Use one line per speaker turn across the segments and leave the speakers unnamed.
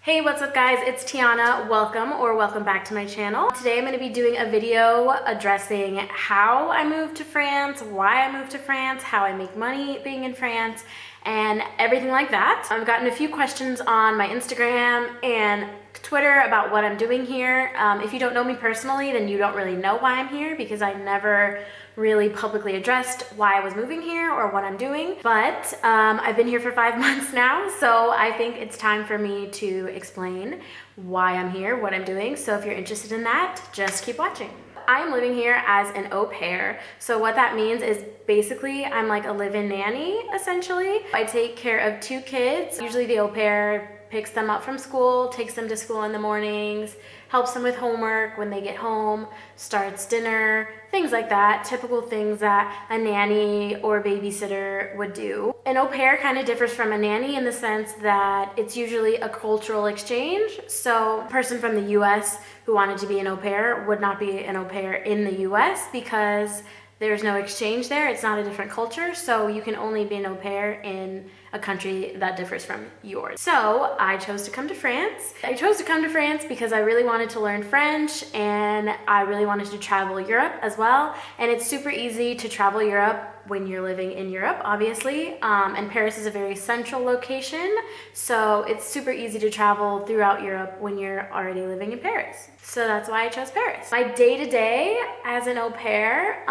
Hey, what's up guys? It's Tiana. Welcome back to my channel. Today I'm going to be doing a video addressing how I moved to France, why I moved to France, how I make money being in France, and everything like that. I've gotten a few questions on my Instagram and Twitter about what I'm doing here. If you don't know me personally, then you don't really know why I'm here because I never really publicly addressed why I was moving here or what I'm doing. But I've been here for 5 months now, so I think it's time for me to explain why I'm here, what I'm doing. So if you're interested in that, just keep watching. I am living here as an au pair. So what that means is basically I'm like a live-in nanny, essentially. I take care of 2 kids. Usually the au pair picks them up from school, takes them to school in the mornings, helps them with homework when they get home, starts dinner, things like that. Typical things that a nanny or babysitter would do. An au pair kind of differs from a nanny in the sense that it's usually a cultural exchange. So a person from the US who wanted to be an au pair would not be an au pair in the US because there's no exchange there. It's not a different culture, so you can only be an au pair in a country that differs from yours. So I chose to come to France. I chose to come to France because I really wanted to learn French and I really wanted to travel Europe as well. And it's super easy to travel Europe when you're living in Europe, obviously. And Paris is a very central location, so it's super easy to travel throughout Europe when you're already living in Paris. So that's why I chose Paris. My day-to-day as an au pair,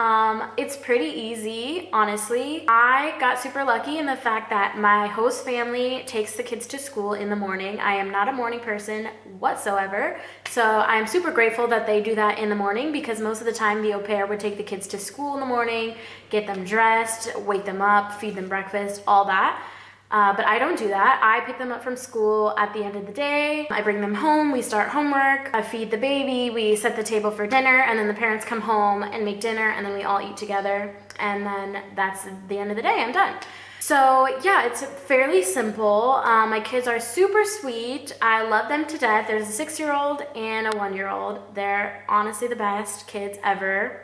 it's pretty easy, honestly. I got super lucky in the fact that my host family takes the kids to school in the morning. I am not a morning person whatsoever, so I'm super grateful that they do that in the morning because most of the time the au pair would take the kids to school in the morning, get them dressed, wake them up, feed them breakfast, all that. But I don't do that. I pick them up from school at the end of the day. I bring them home, we start homework, I feed the baby, we set the table for dinner, and then the parents come home and make dinner, and then we all eat together. And then that's the end of the day, I'm done. So yeah, it's fairly simple. My kids are super sweet. I love them to death. There's a 6-year-old and a 1-year-old. They're honestly the best kids ever.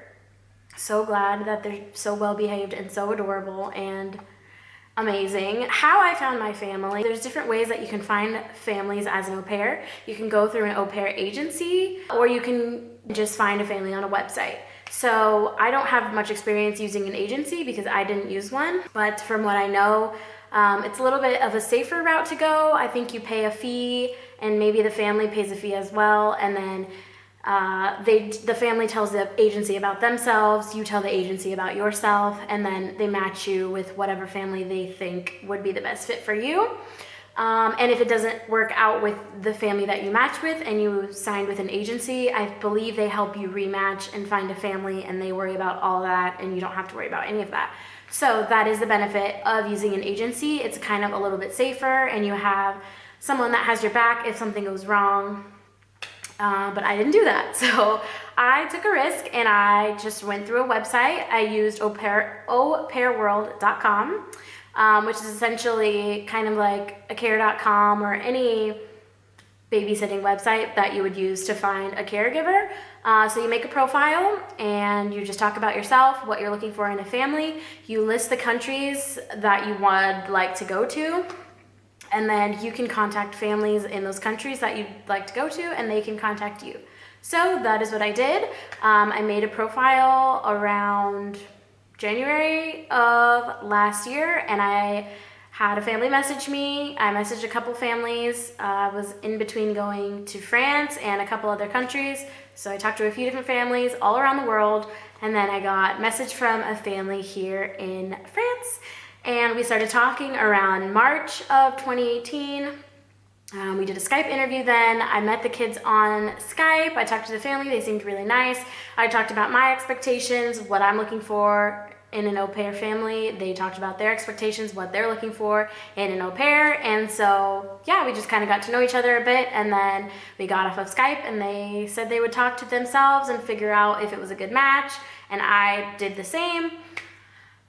So glad that they're so well behaved and so adorable and amazing. How I found my family, there's different ways that you can find families as an au pair. You can go through an au pair agency or you can just find a family on a website. So I don't have much experience using an agency because I didn't use one, but from what I know, it's a little bit of a safer route to go. I think you pay a fee and maybe the family pays a fee as well, and then the family tells the agency about themselves, you tell the agency about yourself, and then they match you with whatever family they think would be the best fit for you. And if it doesn't work out with the family that you match with and you signed with an agency, I believe they help you rematch and find a family, and they worry about all that and you don't have to worry about any of that. So that is the benefit of using an agency. It's kind of a little bit safer and you have someone that has your back if something goes wrong. But I didn't do that. So I took a risk and I just went through a website. I used aupairworld.com, which is essentially kind of like a care.com or any babysitting website that you would use to find a caregiver. So you make a profile and you just talk about yourself, what you're looking for in a family. You list the countries that you would like to go to. And then you can contact families in those countries that you'd like to go to, and they can contact you. So that is what I did. I made a profile around January of last year, and I had a family message me. I messaged a couple families. I was in between going to France and a couple other countries. So I talked to a few different families all around the world, and then I got a message from a family here in France. And we started talking around March of 2018. We did a Skype interview then. I met the kids on Skype. I talked to the family. They seemed really nice. I talked about my expectations, what I'm looking for in an au pair family. They talked about their expectations, what they're looking for in an au pair. And so, yeah, we just kind of got to know each other a bit. And then we got off of Skype and they said they would talk to themselves and figure out if it was a good match. And I did the same.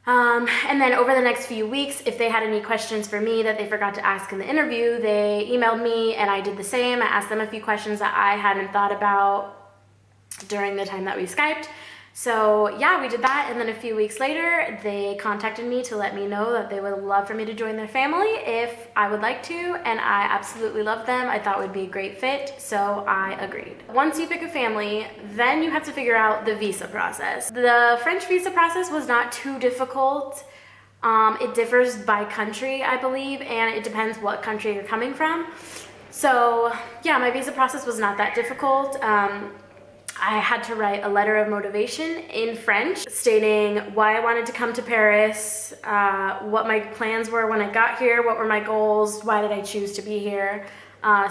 And then over the next few weeks, if they had any questions for me that they forgot to ask in the interview, they emailed me and I did the same. I asked them a few questions that I hadn't thought about during the time that we Skyped. So yeah, we did that, and then a few weeks later, they contacted me to let me know that they would love for me to join their family if I would like to, and I absolutely loved them. I thought it would be a great fit, so I agreed. Once you pick a family, then you have to figure out the visa process. The French visa process was not too difficult. It differs by country, I believe, and it depends what country you're coming from. So yeah, my visa process was not that difficult. I had to write a letter of motivation in French stating why I wanted to come to Paris, what my plans were when I got here, what were my goals, why did I choose to be here.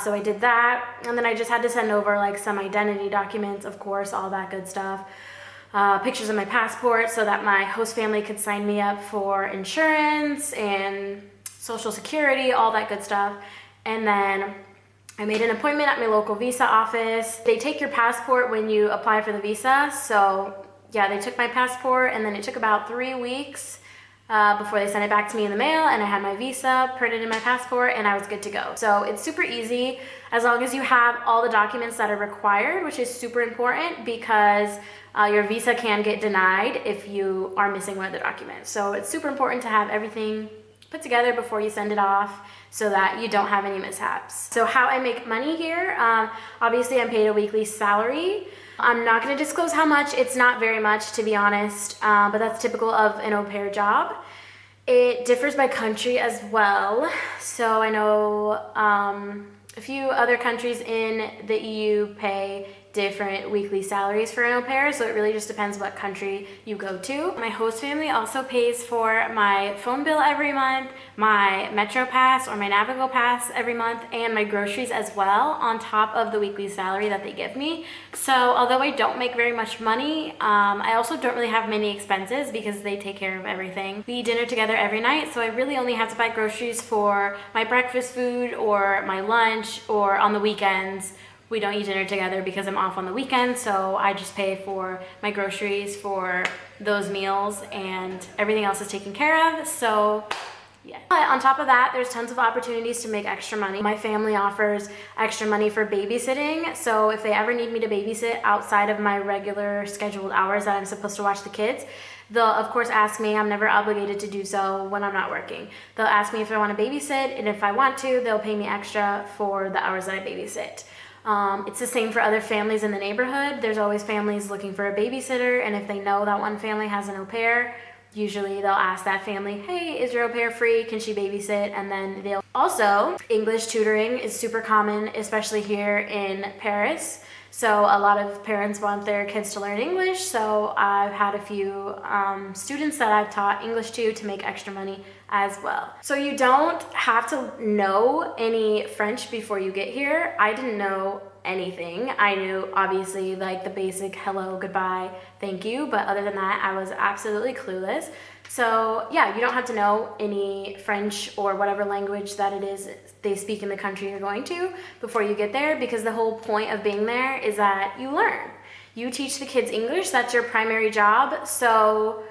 So I did that, and then I just had to send over like some identity documents, of course, all that good stuff. Pictures of my passport so that my host family could sign me up for insurance and social security, all that good stuff. And then I made an appointment at my local visa office. They take your passport when you apply for the visa. So yeah, they took my passport, and then it took about 3 weeks before they sent it back to me in the mail, and I had my visa printed in my passport, and I was good to go. So it's super easy as long as you have all the documents that are required, which is super important because your visa can get denied if you are missing one of the documents. So it's super important to have everything put together before you send it off so that you don't have any mishaps. So how I make money here, obviously I'm paid a weekly salary. I'm not gonna disclose how much. It's not very much, to be honest, but that's typical of an au pair job. It differs by country as well. So I know a few other countries in the EU pay different weekly salaries for an au pair, so it really just depends what country you go to. My host family also pays for my phone bill every month, my Metro Pass or my Navigo Pass every month, and my groceries as well on top of the weekly salary that they give me. So although I don't make very much money, I also don't really have many expenses because they take care of everything. We eat dinner together every night, so I really only have to buy groceries for my breakfast food or my lunch, or on the weekends we don't eat dinner together because I'm off on the weekend, so I just pay for my groceries for those meals and everything else is taken care of. So yeah. But on top of that, there's tons of opportunities to make extra money. My family offers extra money for babysitting, so if they ever need me to babysit outside of my regular scheduled hours that I'm supposed to watch the kids, they'll of course ask me. I'm never obligated to do so when I'm not working. They'll ask me if I want to babysit, and if I want to, they'll pay me extra for the hours that I babysit. It's the same for other families in the neighborhood. There's always families looking for a babysitter, and if they know that one family has an au pair, usually they'll ask that family, hey, is your au pair free? Can she babysit? And then they'll... Also, English tutoring is super common, especially here in Paris. So a lot of parents want their kids to learn English, so I've had a few students that I've taught English to make extra money as well. So you don't have to know any French before you get here. I didn't know anything. I knew obviously like the basic hello, goodbye, thank you, but other than that, I was absolutely clueless. So yeah, you don't have to know any French or whatever language that it is they speak in the country you're going to before you get there, because the whole point of being there is that you learn. You teach the kids English, that's your primary job, so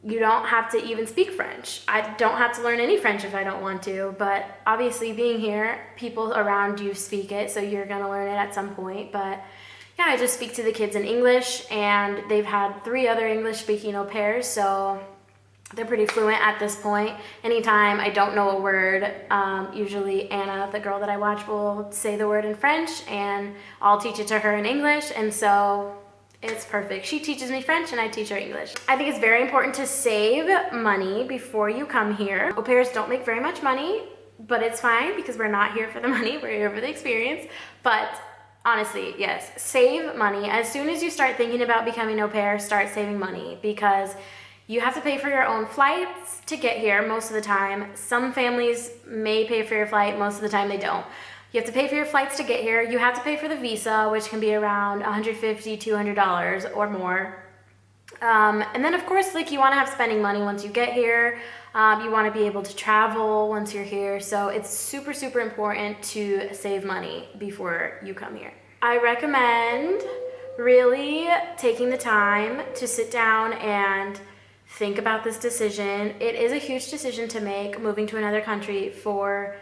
you don't have to even speak French. I don't have to learn any French if I don't want to, but obviously being here, people around you speak it, so you're gonna learn it at some point. But yeah, I just speak to the kids in English, and they've had 3 other English-speaking au pairs, so they're pretty fluent at this point. Anytime I don't know a word, usually Anna, the girl that I watch, will say the word in French, and I'll teach it to her in English, and so it's perfect. She teaches me French and I teach her English. I think it's very important to save money before you come here. Au pairs don't make very much money, but it's fine because we're not here for the money, we're here for the experience. But honestly, yes, save money. As soon as you start thinking about becoming au pair, start saving money, because you have to pay for your own flights to get here most of the time. Some families may pay for your flight, most of the time they don't. You have to pay for your flights to get here. You have to pay for the visa, which can be around $150, $200 or more. And then of course, like, you want to have spending money once you get here. You want to be able to travel once you're here. So it's super, super important to save money before you come here. I recommend really taking the time to sit down and think about this decision. It is a huge decision to make, moving to another country for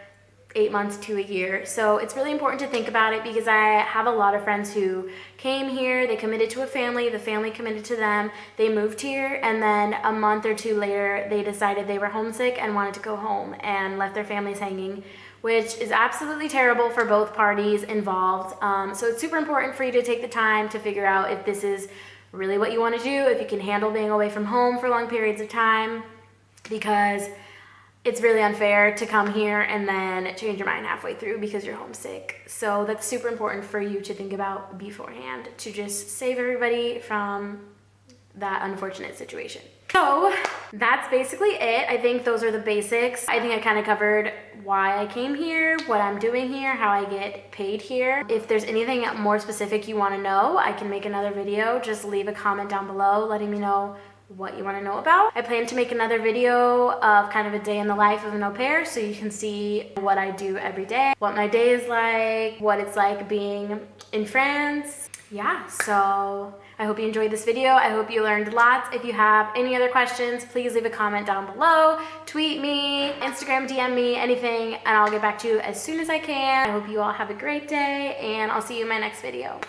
8 months to a year. So it's really important to think about it because I have a lot of friends who came here, they committed to a family, the family committed to them, they moved here, and then a month or two later, they decided they were homesick and wanted to go home and left their families hanging, which is absolutely terrible for both parties involved. So it's super important for you to take the time to figure out if this is really what you want to do, if you can handle being away from home for long periods of time, because it's really unfair to come here and then change your mind halfway through because you're homesick. So that's super important for you to think about beforehand to just save everybody from that unfortunate situation. So that's basically it. I think those are the basics. I think I kind of covered why I came here, what I'm doing here, how I get paid here. If there's anything more specific you want to know, I can make another video. Just leave a comment down below letting me know what you want to know about. I plan to make another video of kind of a day in the life of an au pair so you can see what I do every day, what my day is like, what it's like being in France. Yeah, so I hope you enjoyed this video. I hope you learned lots. If you have any other questions, please leave a comment down below, tweet me, Instagram, DM me, anything, and I'll get back to you as soon as I can. I hope you all have a great day, and I'll see you in my next video.